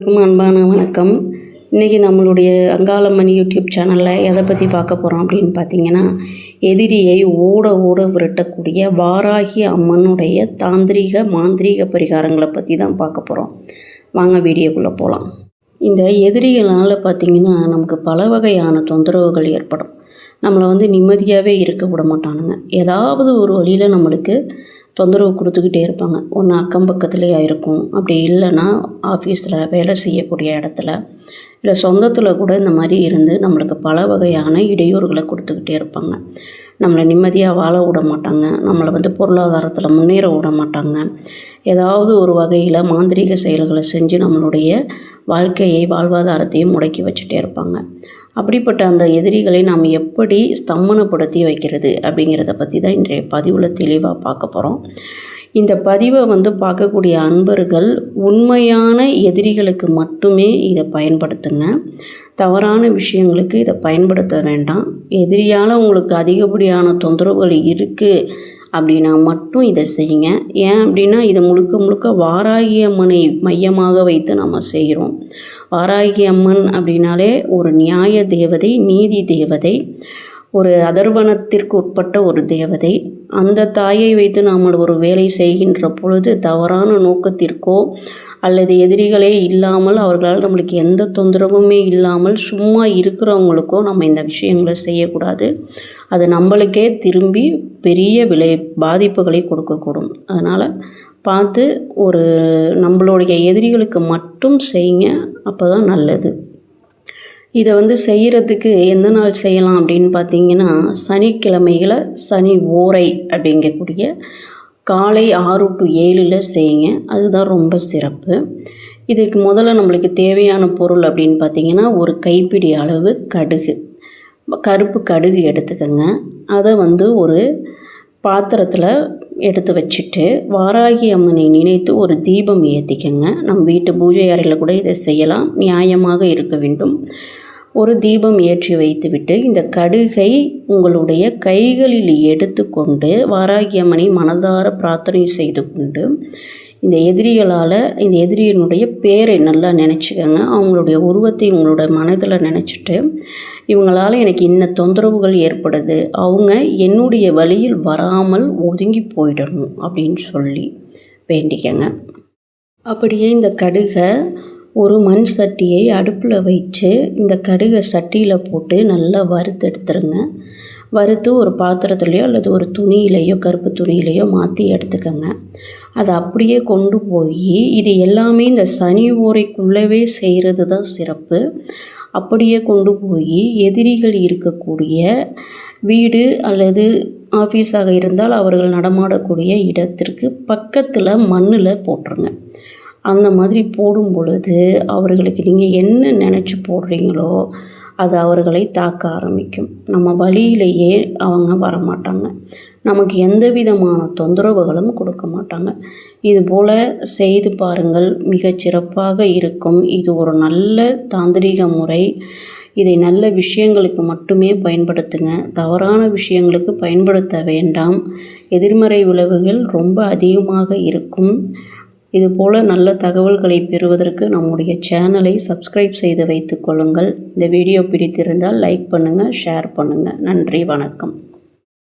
அன்பான வணக்கம். இன்றைக்கி நம்மளுடைய அங்காளம்மன் யூடியூப் சேனலில் எதை பற்றி பார்க்க போகிறோம் அப்படின்னு பார்த்தீங்கன்னா, எதிரியை ஓட ஓட விரட்டக்கூடிய வாராகி அம்மனுடைய தாந்திரீக மாந்திரீக பரிகாரங்களை பற்றி தான் பார்க்க போகிறோம். வாங்க வீடியோக்குள்ளே போகலாம். இந்த எதிரிகளால் பார்த்திங்கன்னா நமக்கு பல வகையான தொந்தரவுகள் ஏற்படும். நம்மளை நிம்மதியாகவே இருக்க விட மாட்டானுங்க. ஏதாவது ஒரு வழியில் நம்மளுக்கு தொந்தரவு கொடுத்துக்கிட்டே இருப்பாங்க. ஒன்று அக்கம் பக்கத்துலேயே இருக்கும், அப்படி இல்லைன்னா ஆஃபீஸில் வேலை செய்யக்கூடிய இடத்துல, இல்லை சொந்தத்தில் கூட இந்த மாதிரி இருந்து நம்மளுக்கு பல வகையான இடையூறுகளை கொடுத்துக்கிட்டே இருப்பாங்க. நம்மளை நிம்மதியாக வாழ விட மாட்டாங்க. நம்மளை பொருளாதாரத்தில் முன்னேற விட மாட்டாங்க. ஏதாவது ஒரு வகையில் மாந்திரீக செயல்களை செஞ்சு நம்மளுடைய வாழ்க்கையை வாழ்வாதாரத்தையும் முடக்கி வச்சுட்டே இருப்பாங்க. அப்படிப்பட்ட அந்த எதிரிகளை நாம் எப்படி ஸ்தம்பனப்படுத்தி வைக்கிறது அப்படிங்கிறத பற்றி தான் இன்றைய பதிவில் தெளிவாக பார்க்க போகிறோம். இந்த பதிவை பார்க்கக்கூடிய அன்பர்கள் உண்மையான எதிரிகளுக்கு மட்டுமே இதை பயன்படுத்துங்க. தவறான விஷயங்களுக்கு இதை பயன்படுத்த வேண்டாம். எதிரியால் உங்களுக்கு அதிகப்படியான தொந்தரவுகள் இருக்குது அப்படின்னா மட்டும் இதை செய்யுங்க. ஏன் அப்படின்னா இதை முழுக்க முழுக்க வாராகி அம்மனை மையமாக வைத்து நம்ம செய்கிறோம். வாராகி அம்மன் அப்படின்னாலே ஒரு நியாய தேவதை, நீதி தேவதை, ஒரு அதர்வனத்திற்கு உட்பட்ட ஒரு தேவதை. அந்த தாயை வைத்து நாம் ஒரு வேலை செய்கின்ற பொழுது தவறான நோக்கத்திற்கோ அல்லது எதிரிகளே இல்லாமல் அவர்களால் நம்மளுக்கு எந்த தொந்தரவுமே இல்லாமல் சும்மா இருக்கிறவங்களுக்கோ நம்ம இந்த விஷயங்களை செய்யக்கூடாது. அது நம்மளுக்கே திரும்பி பெரிய பாதிப்புகளை கொடுக்கக்கூடும். அதனால் பார்த்து ஒரு நம்மளுடைய எதிரிகளுக்கு மட்டும் செய்யுங்க. அப்போ தான் நல்லது. இதை செய்கிறதுக்கு எந்த நாள் செய்யலாம் அப்படின்னு பார்த்தீங்கன்னா, சனிக்கிழமைகளை சனி ஓரை அப்படிங்கக்கூடிய காலை 6 to 7 செய்யுங்க. அதுதான் ரொம்ப சிறப்பு. இதுக்கு முதல்ல நம்மளுக்கு தேவையான பொருள் அப்படின்னு பார்த்திங்கன்னா, ஒரு கைப்பிடி அளவு கடுகு, கருப்பு கடுகு எடுத்துக்கோங்க. அதை ஒரு பாத்திரத்தில் எடுத்து வச்சுட்டு வாராகி அம்மனை நினைத்து ஒரு தீபம் ஏற்றிக்கங்க. நம்ம வீட்டு பூஜை அறையில் கூட இதை செய்யலாம், நியாயமாக இருக்க வேண்டும். ஒரு தீபம் ஏற்றி வைத்துவிட்டு இந்த கடுகை உங்களுடைய கைகளில் எடுத்துக்கொண்டு வாராகி அம்மனை மனதார பிரார்த்தனை செய்து கொண்டு இந்த எதிரிகளால் இந்த எதிரியினுடைய பேரை நல்லா நினச்சிக்கோங்க. அவங்களுடைய உருவத்தை உங்களோட மனதில் நினச்சிட்டு, இவங்களால் எனக்கு இன்ன தொந்தரவுகள் ஏற்படுது, அவங்க என்னுடைய வழியில் வராமல் ஒதுங்கி போயிடணும் அப்படின்னு சொல்லி வேண்டிக்கங்க. அப்படியே இந்த கடுகை ஒரு மண் சட்டியை அடுப்பில் வச்சு இந்த கடுகை சட்டியில் போட்டு நல்லா வறுத்தெடுத்துருங்க. வறுத்து ஒரு பாத்திரத்துலையோ அல்லது ஒரு துணியிலையோ கருப்பு துணியிலையோ மாற்றி எடுத்துக்கோங்க. அதை அப்படியே கொண்டு போய் இது எல்லாமே இந்த சனி ஓரைக்குள்ளவே செய்கிறது தான் சிறப்பு. அப்படியே கொண்டு போய் எதிரிகள் இருக்கக்கூடிய வீடு அல்லது ஆஃபீஸாக இருந்தால் அவர்கள் நடமாடக்கூடிய இடத்திற்கு பக்கத்தில் மண்ணில் போட்டுருங்க. அந்த மாதிரி போடும் பொழுது அவர்களுக்கு நீங்கள் என்ன நினச்சி போடுறீங்களோ அது அவர்களை தாக்க ஆரம்பிக்கும். நம்ம வழியிலேயே அவங்க வரமாட்டாங்க. நமக்கு எந்த விதமான தொந்தரவுகளும் கொடுக்க மாட்டாங்க. இதுபோல் செய்து பாருங்கள், மிகச்சிறப்பாக இருக்கும். இது ஒரு நல்ல தாந்திரீக முறை. இதை நல்ல விஷயங்களுக்கு மட்டுமே பயன்படுத்துங்க. தவறான விஷயங்களுக்கு பயன்படுத்த வேண்டாம். எதிர்மறை விளைவுகள் ரொம்ப அதிகமாக இருக்கும். இதுபோல் நல்ல தகவல்களை பெறுவதற்கு நம்முடைய சேனலை சப்ஸ்கிரைப் செய்து வைத்துக் கொள்ளுங்கள். இந்த வீடியோ பிடித்திருந்தால் லைக் பண்ணுங்கள், ஷேர் பண்ணுங்கள். நன்றி, வணக்கம்.